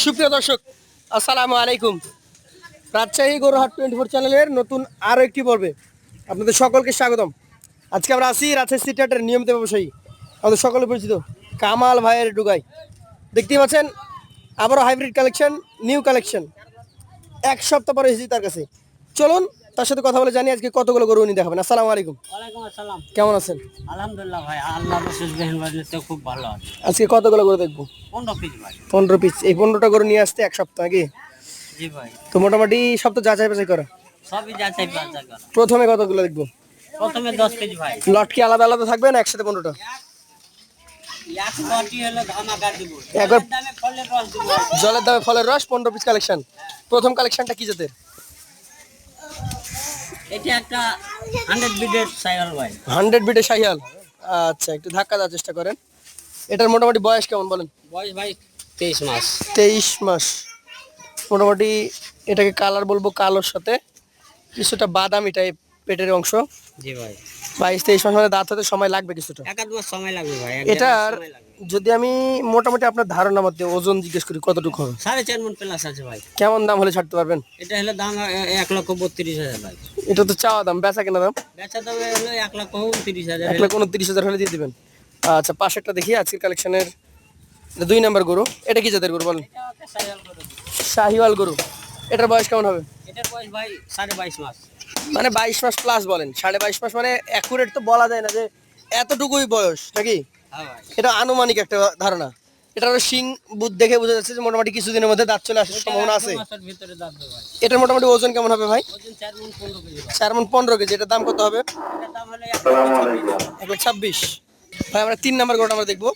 সুপ্রিয় দর্শক, আসসালামু আলাইকুম। রাজশাহী গরুহাট 24 চ্যানেলের নতুন আরও একটি পর্বে আপনাদের সকলকে স্বাগতম। আজকে আমরা আসি রাজশাহী সিটি হাটের নিয়মিত ব্যবসায়ী, আমাদের সকলে পরিচিত কামাল ভাইয়ের ডুগাই। দেখতেই পাচ্ছেন আবারও হাইব্রিড কালেকশন, নিউ কালেকশন। এক সপ্তাহ পরে এসেছি তার কাছে। চলুন তার সাথে কথা বলে জানি আজকে কতগুলো গরু উনি দেখাবেন। আসসালামু আলাইকুম। ওয়ালাইকুম আসসালাম। কেমন আছেন? আলহামদুলিল্লাহ ভাই, আল্লাহ বিশেষ মেহেরবানিতে খুব ভালো আছে। আজকে কতগুলো গরু দেখবো? 15 পিস ভাই। 15 পিস। এই 15টা গরু নিয়ে আসতে এক সপ্তাহ আগে। জি ভাই, তো মোটামুটি সব তো যাচাই বাছাই করা। সবই যাচাই বাছাই করা। প্রথমে কতগুলো দেখবো? প্রথমে 10 পিস ভাই। লট কি আলাদা আলাদা থাকবে না একসাথে 15টা? এক লটি হলো ধামাকা দিব। একবার দামে ফলের রস দিব। জলের দামে ফলের রস 15 পিস কালেকশন। প্রথম কালেকশনটা কি জাতের? এটা একটা 100 বিডের সাইকেল ভাই। 100 বিটে শাহিয়াল। আচ্ছা, একটু ধাক্কা দেওয়ার চেষ্টা করেন। এটার মোটামুটি বয়স কেমন বলেন? বয়স ভাই 23 মাস। 23 মাস। মোটামুটি এটাকে কালার বলবো কালোর সাথে কিছুটা বাদামি টাইপ পেটের অংশ। জি ভাই, 22-23 মাস মানে দাঁত হতে সময় লাগবে কিছুটা। এক আধ মাস সময় লাগবে ভাই। এটার যদি আমি মোটামুটি আপনার ধারণা মধ্যে ওজন জিজ্ঞেস করি কতটুকু হবে? 4.5 মণ প্লাস আছে ভাই। কেমন দাম হলে ছাড়তে পারবেন? এটা হলো দাম 1,32,000 ভাই। এটা তো চাওয়া দাম, বেচা কেনা দাম বেচা দামে হলো 1,29,000। 1,29,000 হলে দিয়ে দিবেন। আচ্ছা, পাশেরটা দেখি আজকের কালেকশনের 2 নাম্বার গরু। এটা কি জাতের গরু বলেন? এটা একটা সাইকেল করে দিই। শাহিওয়াল গরু। এটার বয়স কেমন হবে? এটার বয়স ভাই 22.5 মাস। মানে 22 মাস প্লাস বলেন, 22.5 মাস মানে অ্যাকুরেট তো বলা যায় না যে এতটুকুই বয়স নাকি। হ্যাঁ ভাই, এটা আনুমানিক একটা ধারণা। এটার শিং বুধ দেখে বোঝা যাচ্ছে যে মোটামুটি কিছুদিনের মধ্যে দাঁত চলে আসার সম্ভাবনা আছে। মাসের ভিতরে দাঁত দেবে ভাই। এটার মোটামুটি ওজন কেমন হবে ভাই? ওজন 4 মণ 15 কেজি ভাই। 4 মণ 15 কেজি। এটার দাম কত হবে? এটার দাম হলো 1,26,000। 1,26,000। ভাই আমরা 3 নাম্বার গরুটা আমরা দেখবো।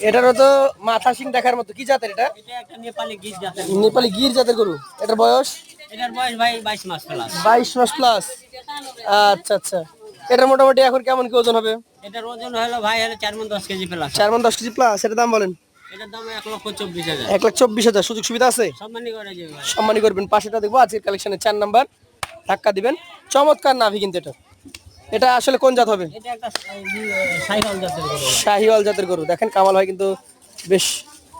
এটারও তো মাথা শিং দেখার মতো। কি জাতের এটা? এটা একটা নেপালি গির জাতের। নেপালি গির জাতের গরু। এটার বয়স? এটার বয়স ভাই 22 মাস প্লাস। 22 মাস প্লাস। আচ্ছা আচ্ছা, এটার মোটামুটি এখন কেমন কি ওজন হবে? এটার ওজন হলো ভাই হলো 4 মণ 10 কেজি প্লাস। 4 মণ 10 কেজি প্লাস। এটার দাম বলেন? এটার দাম 1,24,000। 1,24,000। সুযোগ সুবিধা আছে? সম্মানী করে যাবে ভাই। সম্মানী করবেন। পাশেটা দেখবো আজকের কালেকশনের 4 নাম্বার। ধাক্কা দিবেন। চমৎকার নাভি কিন্তু এটা। এটা আসলে কোন জাত হবে? এটা একটা সাইকেল জাতের গরু ভাই। শাহিওয়াল জাতের গরু। দেখেন কামাল ভাই কিন্তু বেশ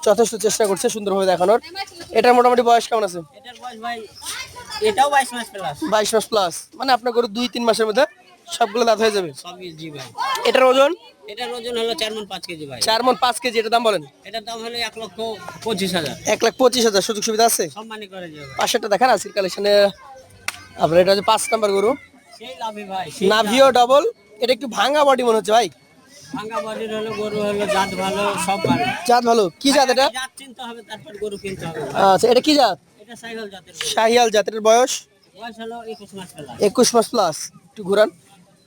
যথেষ্ট চেষ্টা করছে সুন্দরভাবে দেখানোর। এটার মোটামুটি বয়স কেমন আছে? এটার বয়স ভাই এটাও 22 মাস প্লাস। 22 মাস প্লাস। মানে আপনার গরু 2-3 মাসের মধ্যে সবগুলো দাঁত হয়ে যাবে। সবই জি ভাই। এটার ওজন? এটার ওজন হলো 4 মণ 5 কেজি ভাই। 4 মণ 5 কেজি। এটার দাম বলেন? এটার দাম হলো 1,25,000। 1,25,000। সুযোগ সুবিধা আছে? সম্মানী করে যাবে ভাই। পাশেরটা দেখেন আজকের কালেকশনে আপনার এটা হচ্ছে 5 নাম্বার গরু। সেই লাভি ভাই। নাভিও ডবল। এটা একটু ভাঙা বডি মনে হচ্ছে ভাই। ভাঙ্গা বাড়ির হলো গরু হলো জাত ভালো, সব ভালো। জাত ভালো। কি জাত এটা? জাত চিনতে হবে, তারপর গরু কিনতে হবে। আচ্ছা, এটা কি জাত? এটা সাইকেল জাতের গরু। শাহিয়াল জাতের। বয়স? বয়স হলো 21 মাস প্লাস। 21 মাস প্লাস। একটু ঘুরান।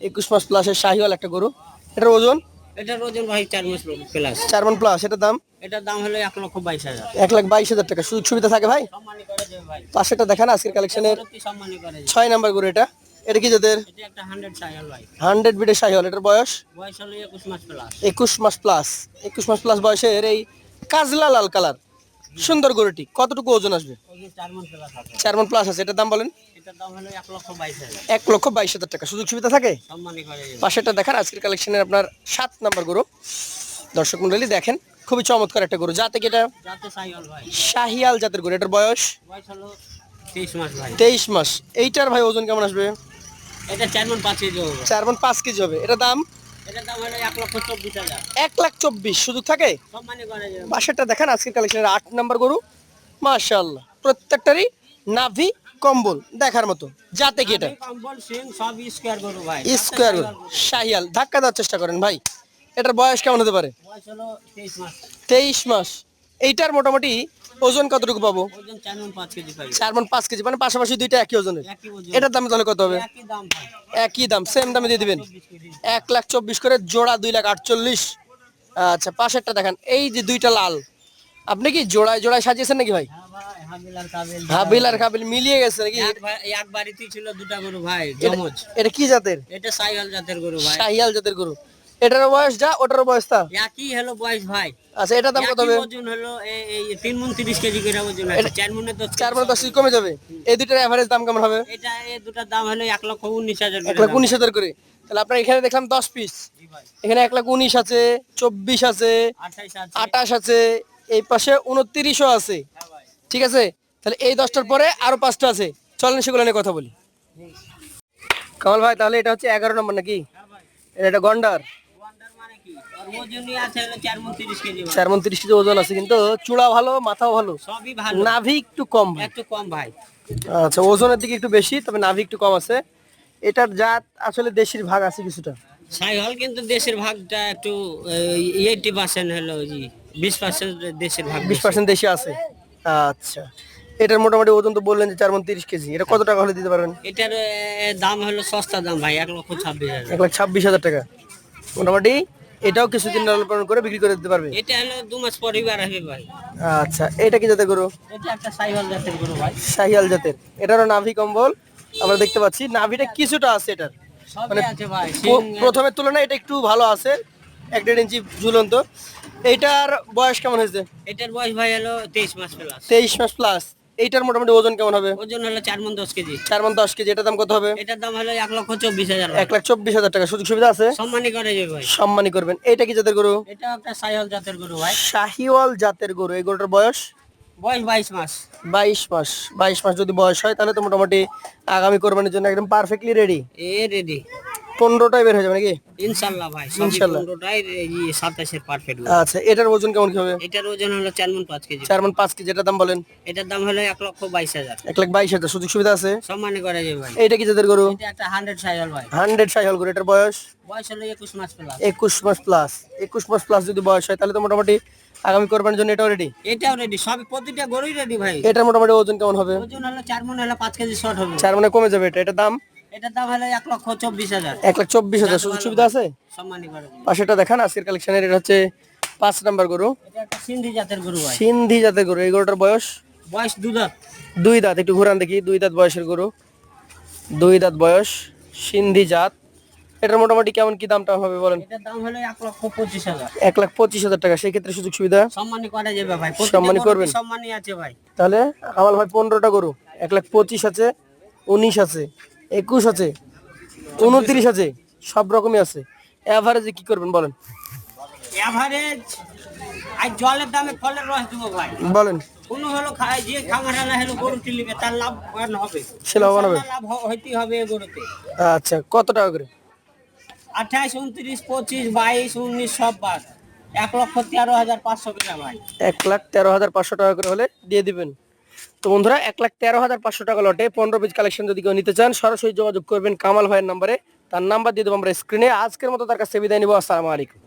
21 মাস প্লাসের শাহিওয়াল একটা গরু। এটার ওজন? এটার ওজন ভাই 4 মাস প্লাস। 4 মণ প্লাস। এটার দাম? এটার দাম হলো 1,22,000। 1,22,000 টাকা। সুযোগ সুবিধা থাকে ভাই? সম্মানী করে যাবে ভাই। পাশেরটা দেখেন আজকের কালেকশনের প্রতি সম্মানী করে যাবে। 6 নাম্বার গরু। এটা এটা কি জাতের? এটা একটা 100 সাইকেল ভাই। 100 বিটের শাহিওয়াল। এটার বয়স? বয়স হলো 21 মাস প্লাস। 21 মাস প্লাস। 21 মাস প্লাস বয়সের এই কাজলা লাল কালার সুন্দর গরুটি কতটুকু ওজন আসবে? ওজন 4 মাস প্লাস আছে। 4 মণ প্লাস আছে। এটার দাম বলেন? এটার দাম হলো 1,22,000। 1,22,000 টাকা। সুযোগ সুবিধা থাকে? সম্মানী করে যাবে। পাশেরটা দেখার আজকের কালেকশনের আপনার 7 নাম্বার গরু। দর্শক মন্ডলী দেখেন খুবই চমৎকার একটা গরু। জাতে কি এটা? জাতে সাইকেল ভাই। শাহিয়াল জাতের গরু। এটার বয়স? বয়স হলো 23 মাস ভাই। 23 মাস। এইটার ভাই ওজন কেমন আসবে? এটা 4 মণ 5 কেজি হবে। 4 মণ 5 কেজি হবে। এটার দাম? এটার দাম হলো 1,24,000। 1,24,000। সুযোগ থাকে? সম্মানী করে যাবে। পাশেরটা দেখেন আজকের কালেকশনের 8 নাম্বার গরু। মাশাআল্লাহ, প্রত্যেকটারই নাভি কম্বল দেখার মতো। জাতে কি এটা? কম্বল সিং সব স্কয়ার গরু ভাই। স্কোয়ার গরু। শাহিয়াল। ধাক্কা দেওয়ার চেষ্টা করেন ভাই। এটার বয়স কেমন হতে পারে? বয়স হলো 23 মাস। 23 মাস। এইটার মোটামুটি ওজন কতটুকু পাবো? ওজন 4 মণ 5 কেজি পাই। 4 মণ 5 কেজি। মানে পাশাপাশি দুইটা একই ওজনের। একই ওজন। এটার দাম তাহলে কত হবে? একই দাম ভাই। একই দাম, সেম দামে দিয়ে দিবেন। 20 কেজি। 1,24,000 করে জোড়া, 2,48,000। আচ্ছা, পাশেরটা দেখেন এই যে দুইটা লাল, আপনি কি জোড়ায় জোড়ায় সাজিয়েছেন নাকি ভাই? হ্যাঁ ভাই, হাবিল আর কাবিল। হাবিল আর কাবিল মিলিয়ে গেছে নাকি? এক বাড়িতেই ছিল দুটা গরু ভাই, জমজ। এটা কি জাতের? এটা সাইকেল জাতের গরু ভাই। শাহিয়াল জাতের গরু। এটার বয়স যা, ওটার বয়স তা। একই হলো বয়স ভাই। আচ্ছা, এটার দাম কত একই হবে? ওজন হলো এই 3 মণ 30 কেজি করে ওজন আছে। 4 মণে 10 4 মণ 10 কেজি কমে যাবে। এই দুইটার এভারেজ দাম কেমন হবে? এটা এই দুটার দাম হলো 1,19,000 করে। 1,19,000 করে। তাহলে আপনার এখানে দেখলাম 10 পিস। জি ভাই। এখানে 1,19,000 আছে, 24 আছে, 28 আছে। 28 আছে, এই পাশে 29ও আছে। ঠিক আছে, তাহলে এই 10টার পরে আরো 5টা আছে, চলেন সেগুলো নিয়ে কথা বলি। কামাল ভাই তাহলে এটা হচ্ছে 11 নম্বর নাকি? এটা গন্ডার ওয়ান্ডার মানে কি? আর ওজনই আছে হলো 4 মণ 30 কেজি ভাই। 4 মণ 30 কেজি ওজন আছে, কিন্তু চূড়া ভালো, মাথাও ভালো, সবই ভালো, নাভি একটু কম ভাই। একটু কম ভাই। আচ্ছা, ওজনের দিকে একটু বেশি, তবে নাভি একটু কম আছে। এটার জাত আসলে দেশির ভাগ আছে কিছুটা। সাইহল কিন্তু দেশের ভাগটা একটু 80% হলো জি, 20% দেশের ভাগ, 20% দেশি আছে। আচ্ছা, এটার মোটামুটি ওজন তো বললেন যে 4 মণ 30 কেজি, এটা কত টাকা হলে দিতে পারবেন? এটার দাম হলো সস্তা দাম ভাই, 1,26,000। 1,26,000 টাকা মোটামুটি। এটাও কিছুদিন লালন পালন করে বিক্রি করে দিতে পারবে। এটা হলো 2 মাস পরেই বার হবে ভাই। আচ্ছা, এটা কি জাতের গরু? এটা একটা সাইহল জাতের গরু ভাই। শাহিয়াল জাতের। এটারও নাভি কম্বল আমরা দেখতে পাচ্ছি, নাভিটা কিছুটা আছে এটার, সবই আছে ভাই। প্রথমের তুলনায় এটা একটু ভালো আছে, 1.5 ইঞ্চি ঝুলন্ত। এইটার বয়স কেমন হয়েছে? এটার বয়স ভাই হলো 23 মাস প্লাস। 23 মাস প্লাস। এইটার মোটামুটি ওজন কেমন হবে? ওজন হলো 4 মণ 10 কেজি। 4 মণ 10 কেজি। এটার দাম কত হবে? এটার দাম হলো 1,24,000 ভাই। 1,24,000 টাকা। সুযোগ সুবিধা আছে? সম্মানী করে যাবে ভাই। সম্মানী করবেন। এইটা কি জাতের গরু? এটা একটা সাইহল জাতের গরু ভাই। শাহিওয়াল জাতের গরু। এই গরুটার বয়স বয়স 22 মাস। 22 মাস। 22 মাস যদি বয়স হয় তাহলে তো মোটামুটি আগামী কোরবানির জন্য একদম পারফেক্টলি রেডি। রেডি 15টাই বের হয়ে যাবে নাকি? ইনশাআল্লাহ ভাই, সবই ইনশাআল্লাহ। 15টাই 27 এর পারফেক্ট। আচ্ছা, এটার ওজন কেমন কি হবে? এটার ওজন হলো 4 মণ 5 কেজি। 4 মণ 5 কেজি। এটার দাম বলেন? এটার দাম হলো 1,22,000। 1,22,000। সুযোগ সুবিধা আছে? সম্মানী করে যাবে ভাই। এইটা কি জাতের গরু? এটা একটা 100 সাইহল ভাই। 100 শাহিওয়াল গরু। এটার বয়স বয়স হলো 21 মাস প্লাস। 21 মাস প্লাস। 21 মাস প্লাস যদি বয়স হয় তাহলে তো মোটামুটি আগামী কোরবানির জন্য এটাও রেডি। এটাও রেডি, সব প্রতিটা গরুই রেডি ভাই। এটার মোটামুটি ওজন কেমন হবে? ওজন হলো 4 মণ হলো 5 কেজি শর্ট হবে। 4 মণে কমে যাবে এটা। এটার দাম এটার দাম হলো 1,24,000। 1,24,000। সুযোগ সুবিধা আছে? সম্মানী করে যাবে। পাশেটা দেখান আজকের কালেকশনের। এটা হচ্ছে 5 নাম্বার গরু, এটা একটা সিন্ধি জাতের গরু ভাই। সিন্ধি জাতের গরু। এই গরুটার বয়স বয়স 2 দাঁত। 2 দাঁত। একটু ঘুরান দেখি। 2 দাঁত বয়সের গরু, 2 দাঁত বয়স, সিন্ধি জাত। এটার মোটামুটি কেমন কি দামটা হবে বলেন? এটার দাম হলো 1,25,000। 1,25,000 টাকা। সেই ক্ষেত্রে সুযোগ সুবিধা সম্মানী করা যাবে ভাই। সম্মানী করবেন? সম্মানী আছে ভাই। তাহলে কামাল ভাই 15টা গরু, 1,25,000 আছে, 19 আছে, 21 আছে, 29 আছে, সব রকমই আছে। এভারেজে কি করবেন বলেন? এভারেজ আজ জলের দামে ফলের রস দেবো ভাই। বলেন। কোনো হলো যে খামারালা হলো গরু টিলিবে তার লাভবান হবে। সে লাভবান হবে। ইনশাআল্লাহ লাভ হইতেই হবে এই গরুতে। আচ্ছা, কত টাকা করে? 28, 29, 25, 22, 19 সব বাদ 1,13,500 টাকা ভাই। 1,13,500 টাকা করে হলে দিয়ে দিবেন। তো বন্ধুরা, 1,13,500 টাকা লটে 15 পিস কালেকশন যদি কেউ নিতে চান সরাসরি যোগাযোগ করবেন কামাল ভাইয়ের নাম্বারে। তার নাম্বার দিয়ে দেবো আমরা স্ক্রিনে। আজকের মতো তার কাছে বিদায় নিব। আসসালামু আলাইকুম।